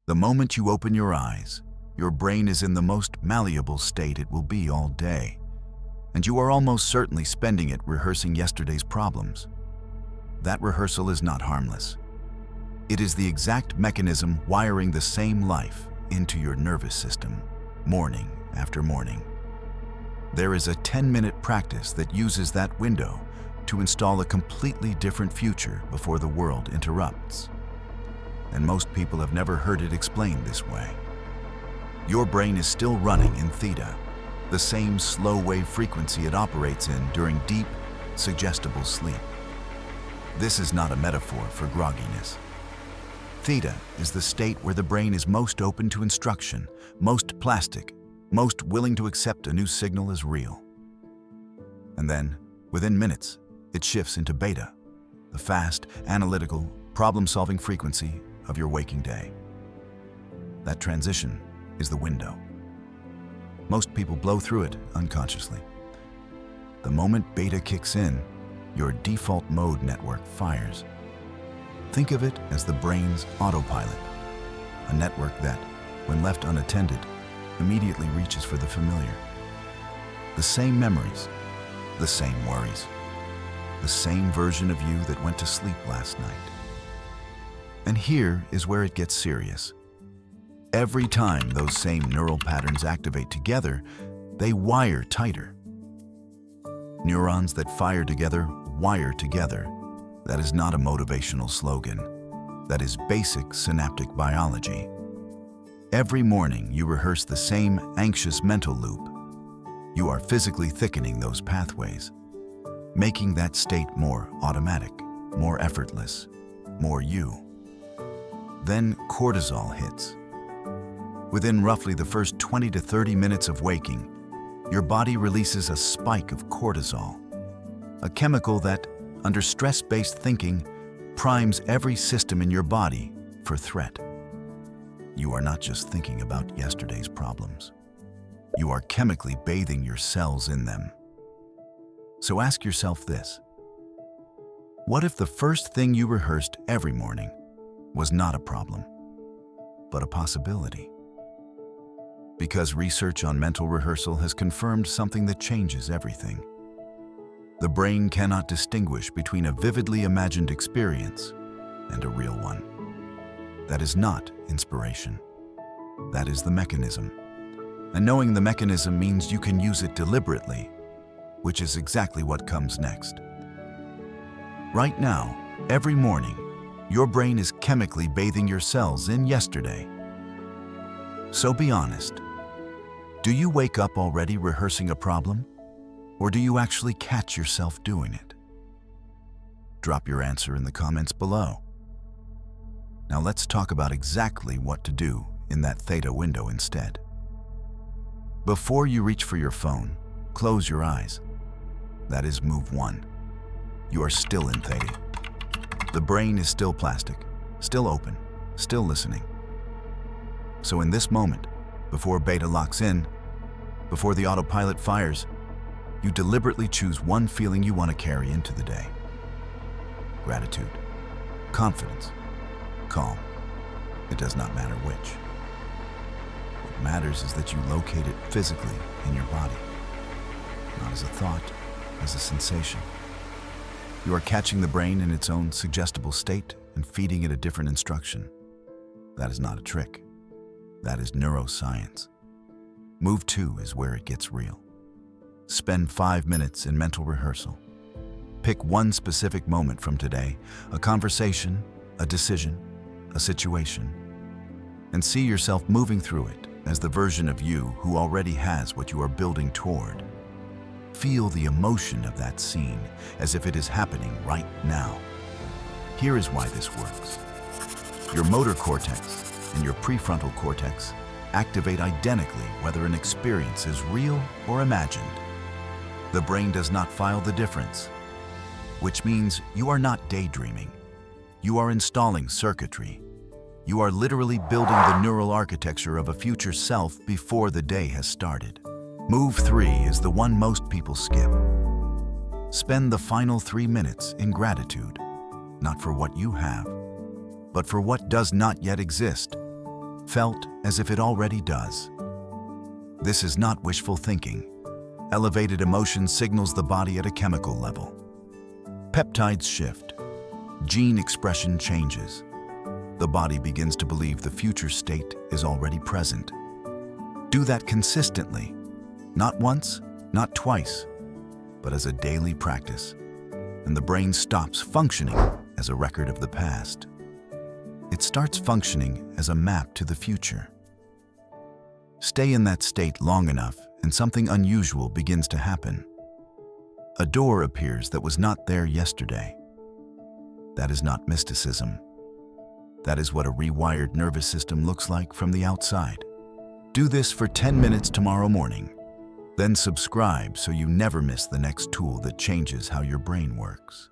The moment you open your eyes, your brain is in the most malleable state it will be all day, and you are almost certainly spending it rehearsing yesterday's problems. That rehearsal is not harmless. It is the exact mechanism wiring the same life into your nervous system, morning after morning. There is a 10-minute practice that uses that window to install a completely different future before the world interrupts. And most people have never heard it explained this way. Your brain is still running in theta, the same slow wave frequency it operates in during deep, suggestible sleep. This is not a metaphor for grogginess. Theta is the state where the brain is most open to instruction, most plastic, most willing to accept a new signal as real. And then, within minutes, it shifts into beta, the fast, analytical, problem-solving frequency of your waking day. That transition is the window. Most people blow through it unconsciously. The moment beta kicks in, your default mode network fires. Think of it as the brain's autopilot, a network that, when left unattended, immediately reaches for the familiar. The same memories, the same worries, the same version of you that went to sleep last night. And here is where it gets serious. Every time those same neural patterns activate together, they wire tighter. Neurons that fire together wire together. That is not a motivational slogan. That is basic synaptic biology. Every morning you rehearse the same anxious mental loop. You are physically thickening those pathways, making that state more automatic, more effortless, more you. Then cortisol hits. Within roughly the first 20 to 30 minutes of waking, your body releases a spike of cortisol, a chemical that, under stress-based thinking, primes every system in your body for threat. You are not just thinking about yesterday's problems. You are chemically bathing your cells in them. So ask yourself this: what if the first thing you rehearsed every morning was not a problem, but a possibility? Because research on mental rehearsal has confirmed something that changes everything. The brain cannot distinguish between a vividly imagined experience and a real one. That is not inspiration. That is the mechanism. And knowing the mechanism means you can use it deliberately, which is exactly what comes next. Right now, every morning, your brain is chemically bathing your cells in yesterday. So be honest. Do you wake up already rehearsing a problem? Or do you actually catch yourself doing it? Drop your answer in the comments below. Now let's talk about exactly what to do in that theta window instead. Before you reach for your phone, close your eyes. That is move 1. You are still in theta. The brain is still plastic, still open, still listening. So in this moment, before beta locks in, before the autopilot fires, you deliberately choose one feeling you want to carry into the day. Gratitude, confidence, calm. It does not matter which. What matters is that you locate it physically in your body, not as a thought, as a sensation. You are catching the brain in its own suggestible state and feeding it a different instruction. That is not a trick. That is neuroscience. Move 2 is where it gets real. Spend 5 minutes in mental rehearsal. Pick one specific moment from today, a conversation, a decision, a situation, and see yourself moving through it as the version of you who already has what you are building toward. Feel the emotion of that scene as if it is happening right now. Here is why this works. Your motor cortex and your prefrontal cortex activate identically whether an experience is real or imagined. The brain does not file the difference, which means you are not daydreaming. You are installing circuitry. You are literally building the neural architecture of a future self before the day has started. Move 3 is the one most people skip. Spend the final 3 minutes in gratitude, not for what you have, but for what does not yet exist. felt as if it already does. This is not wishful thinking. Elevated emotion signals the body at a chemical level. Peptides shift. Gene expression changes. The body begins to believe the future state is already present. Do that consistently, not once, not twice, but as a daily practice, and the brain stops functioning as a record of the past. It starts functioning as a map to the future. Stay in that state long enough and something unusual begins to happen. A door appears that was not there yesterday. That is not mysticism. That is what a rewired nervous system looks like from the outside. Do this for 10 minutes tomorrow morning. Then subscribe so you never miss the next tool that changes how your brain works.